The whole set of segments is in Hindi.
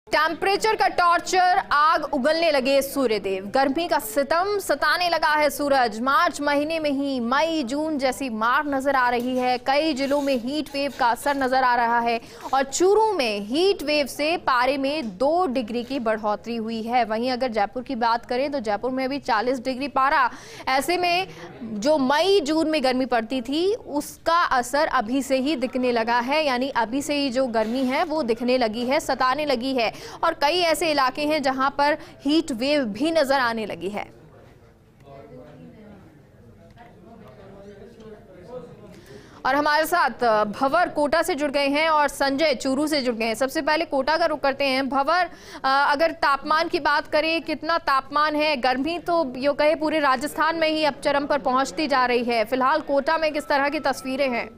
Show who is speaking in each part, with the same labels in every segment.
Speaker 1: टेम्परेचर का टॉर्चर, आग उगलने लगे सूर्यदेव, गर्मी का सितम सताने लगा है सूरज। मार्च महीने में ही मई जून जैसी मार नजर आ रही है। कई जिलों में हीट वेव का असर नजर आ रहा है और चूरू में हीट वेव से पारे में 2 डिग्री की बढ़ोतरी हुई है। वहीं अगर जयपुर की बात करें तो जयपुर में भी 40 डिग्री पारा। ऐसे में जो मई जून में गर्मी पड़ती थी उसका असर अभी से ही दिखने लगा है, यानी अभी से ही जो गर्मी है वो दिखने लगी है, सताने लगी है। और कई ऐसे इलाके हैं जहां पर हीट वेव भी नजर आने लगी है। और हमारे साथ भंवर कोटा से जुड़ गए हैं और संजय चूरू से जुड़ गए हैं। सबसे पहले कोटा का रुख करते हैं। भंवर, अगर तापमान की बात करें, कितना तापमान है? गर्मी तो यो कहे पूरे राजस्थान में ही अब चरम पर पहुंचती जा रही है। फिलहाल कोटा में किस तरह की तस्वीरें हैं?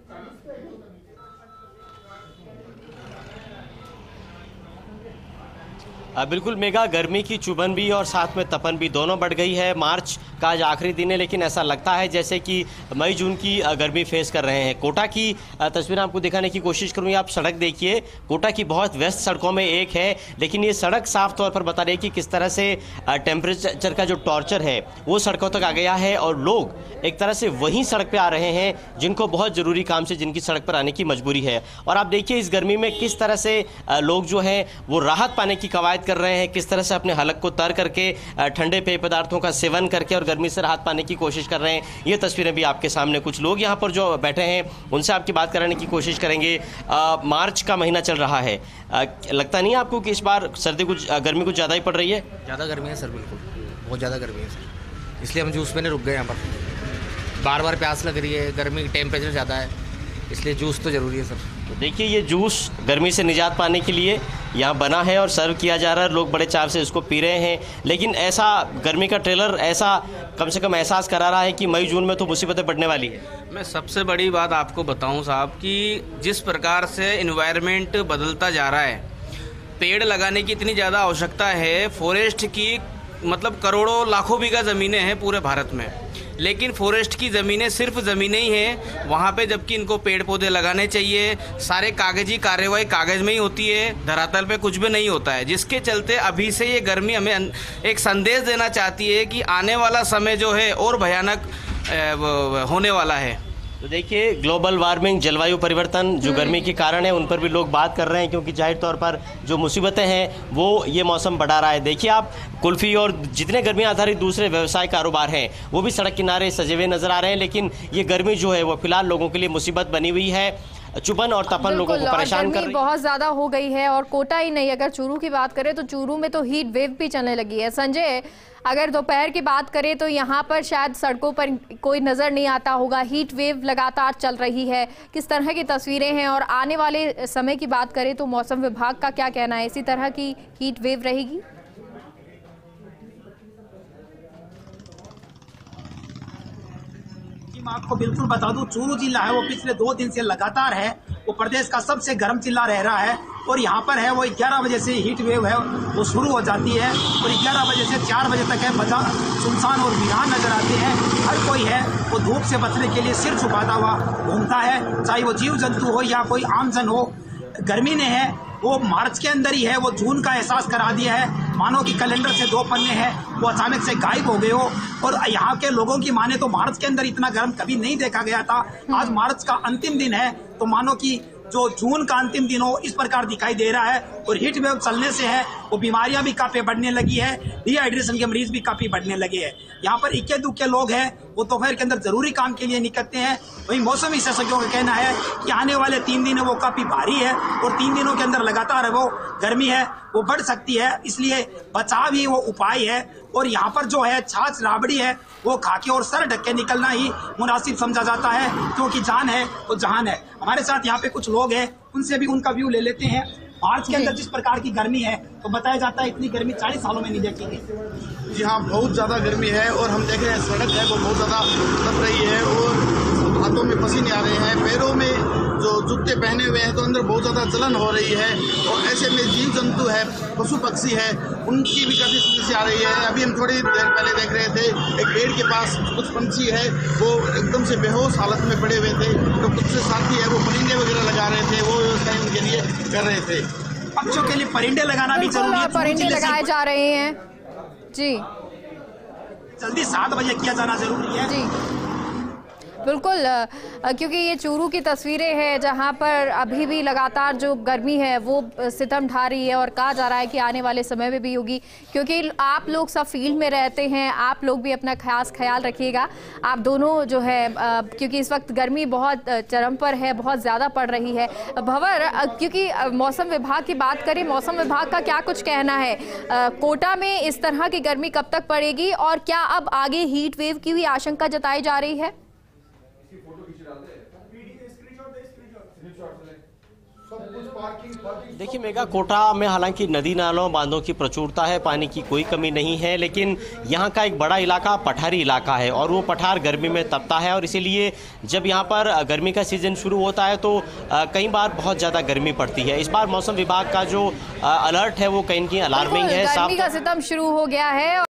Speaker 2: बिल्कुल मेगा, गर्मी की चुभन भी और साथ में तपन भी दोनों बढ़ गई है। मार्च का आज आखिरी दिन है लेकिन ऐसा लगता है जैसे कि मई जून की गर्मी फेस कर रहे हैं। कोटा की तस्वीरें आपको दिखाने की कोशिश करूँगी। आप सड़क देखिए, कोटा की बहुत व्यस्त सड़कों में एक है, लेकिन ये सड़क साफ तौर पर बता रही है कि किस तरह से टेम्परेचर का जो टॉर्चर है वो सड़कों तक आ गया है और लोग एक तरह से वहीं सड़क पर आ रहे हैं जिनको बहुत ज़रूरी काम से जिनकी सड़क पर आने की मजबूरी है। और आप देखिए इस गर्मी में किस तरह से लोग जो है वो राहत पाने की कवायद कर रहे हैं, किस तरह से अपने हलक को तर करके ठंडे पेय पदार्थों का सेवन करके और गर्मी से राहत पाने की कोशिश कर रहे हैं। ये तस्वीरें भी आपके सामने, कुछ लोग यहाँ पर जो बैठे हैं उनसे आपकी बात कराने की कोशिश करेंगे। मार्च का महीना चल रहा है, लगता नहीं आपको कि इस बार गर्मी कुछ ज़्यादा ही पड़ रही है?
Speaker 3: ज़्यादा गर्मी है सर, बिल्कुल बहुत ज़्यादा गर्मी है सर, इसलिए हम जूस पीने रुक गए। यहाँ पर बार बार प्यास लग रही है, गर्मी टेम्परेचर ज़्यादा है, इसलिए जूस तो ज़रूरी है सर।
Speaker 2: तो देखिए ये जूस गर्मी से निजात पाने के लिए यहाँ बना है और सर्व किया जा रहा है, लोग बड़े चाव से उसको पी रहे हैं। लेकिन ऐसा गर्मी का ट्रेलर ऐसा कम से कम एहसास करा रहा है कि मई जून में तो मुसीबतें बढ़ने वाली है।
Speaker 4: मैं सबसे बड़ी बात आपको बताऊं साहब कि जिस प्रकार से एनवायरनमेंट बदलता जा रहा है, पेड़ लगाने की इतनी ज़्यादा आवश्यकता है। फॉरेस्ट की मतलब करोड़ों लाखों बीघा ज़मीनें हैं पूरे भारत में, लेकिन फॉरेस्ट की ज़मीनें सिर्फ ज़मीनें ही हैं वहाँ पे, जबकि इनको पेड़ पौधे लगाने चाहिए। सारे कागजी कार्यवाही कागज़ में ही होती है, धरातल पे कुछ भी नहीं होता है, जिसके चलते अभी से ये गर्मी हमें एक संदेश देना चाहती है कि आने वाला समय जो है और भयानक होने वाला है।
Speaker 2: तो देखिए ग्लोबल वार्मिंग, जलवायु परिवर्तन जो गर्मी के कारण है उन पर भी लोग बात कर रहे हैं, क्योंकि जाहिर तौर पर जो मुसीबतें हैं वो ये मौसम बढ़ा रहा है। देखिए आप कुल्फ़ी और जितने गर्मी आधारित दूसरे व्यवसाय कारोबार हैं वो भी सड़क किनारे सजे हुए नज़र आ रहे हैं, लेकिन ये गर्मी जो है वो फिलहाल लोगों के लिए मुसीबत बनी हुई है। चुभन और तपन लोगों को परेशान कर रही है,
Speaker 1: बहुत ज़्यादा हो गई है। और कोटा ही नहीं, अगर चूरू की बात करें तो चूरू में तो हीट वेव भी चलने लगी है। संजय, अगर दोपहर की बात करें तो यहाँ पर शायद सड़कों पर कोई नज़र नहीं आता होगा, हीट वेव लगातार चल रही है। किस तरह की तस्वीरें हैं और आने वाले समय की बात करें तो मौसम विभाग का क्या कहना है, इसी तरह की हीट वेव रहेगी?
Speaker 5: मैं आपको बिल्कुल बता दूं, चूरू जिला है वो पिछले 2 दिन से लगातार है वो प्रदेश का सबसे गर्म जिला रह रहा है। और यहाँ पर है वो 11 बजे से हीट वेव है वो शुरू हो जाती है और 11 बजे से 4 बजे तक है बाजार सुनसान और वीरान नजर आते हैं। हर कोई है वो धूप से बचने के लिए सिर छुपाता हुआ घूमता है, चाहे वो जीव जंतु हो या कोई आमजन हो। गर्मी ने है वो मार्च के अंदर ही है वो जून का एहसास करा दिया है, मानो कि कैलेंडर से 2 पन्ने हैं वो अचानक से गायब हो गए हो। और यहाँ के लोगों की माने तो मार्च के अंदर इतना गर्म कभी नहीं देखा गया था। आज मार्च का अंतिम दिन है तो मानो कि जो जून का अंतिम दिन हो इस प्रकार दिखाई दे रहा है। और हीट वेव चलने से है वो बीमारियां भी काफी बढ़ने लगी है, डिहाइड्रेशन के मरीज भी काफी बढ़ने लगे हैं। यहाँ पर इक्के दुक्के लोग हैं वो दोपहर के अंदर जरूरी काम के लिए निकलते हैं। वहीं मौसम विशेषज्ञों का कहना है कि आने वाले 3 दिन है वो काफी भारी है और 3 दिनों के अंदर लगातार है वो गर्मी है वो बढ़ सकती है, इसलिए बचाव ही वो उपाय है। और यहाँ पर जो है छाछ राबड़ी है वो खा के और सर ढक के निकलना ही मुनासिब समझा जाता है, क्योंकि जान है तो जहान है। हमारे साथ यहाँ पे कुछ लोग हैं, उनसे भी उनका व्यू ले लेते हैं। मार्च के अंदर जिस प्रकार की गर्मी है तो बताया जाता है इतनी गर्मी 40 सालों में नहीं देखी गई।
Speaker 6: जी हाँ, बहुत ज़्यादा गर्मी है और हम देख रहे हैं सड़क है वो बहुत ज़्यादा तप रही है और हाथों में पसीने आ रहे हैं, पैरों में जो जूते पहने हुए हैं तो अंदर बहुत ज़्यादा जलन हो रही है। और ऐसे में जीव जंतु है, पशु पक्षी है, उनकी भी काफ़ी समस्या आ रही है। अभी हम थोड़ी देर पहले देख रहे थे एक पेड़ के पास कुछ पंछी है वो एकदम से बेहोश हालत में पड़े हुए थे, तो कुछ से साथी है वो परिंदे वगैरह लगा रहे थे, वो व्यवस्था उनके लिए कर रहे थे।
Speaker 5: पक्षों के लिए परिंदे लगाना भी
Speaker 1: बिल्कुल,
Speaker 5: जरूरी है।
Speaker 1: और परिंदे लगाए जा रहे हैं जी,
Speaker 5: जल्दी 7 बजे किया जाना जरूरी है
Speaker 1: जी बिल्कुल, क्योंकि ये चूरू की तस्वीरें हैं जहां पर अभी भी लगातार जो गर्मी है वो सितम ढा रही है और कहा जा रहा है कि आने वाले समय में भी होगी, क्योंकि आप लोग सब फील्ड में रहते हैं, आप लोग भी अपना खास ख्याल रखिएगा। आप दोनों जो है क्योंकि इस वक्त गर्मी बहुत चरम पर है, बहुत ज़्यादा पड़ रही है। भंवर, क्योंकि मौसम विभाग की बात करें, मौसम विभाग का क्या कुछ कहना है, कोटा में इस तरह की गर्मी कब तक पड़ेगी और क्या अब आगे हीट वेव की भी आशंका जताई जा रही है?
Speaker 2: देखिए मेगा, कोटा में हालांकि नदी नालों बांधों की प्रचुरता है, पानी की कोई कमी नहीं है, लेकिन यहाँ का एक बड़ा इलाका पठारी इलाका है और वो पठार गर्मी में तपता है और इसीलिए जब यहाँ पर गर्मी का सीजन शुरू होता है तो कई बार बहुत ज़्यादा गर्मी पड़ती है। इस बार मौसम विभाग का जो अलर्ट है वो कहीं अलार्मिंग है।
Speaker 1: गर्मी का सितम शुरू हो गया है।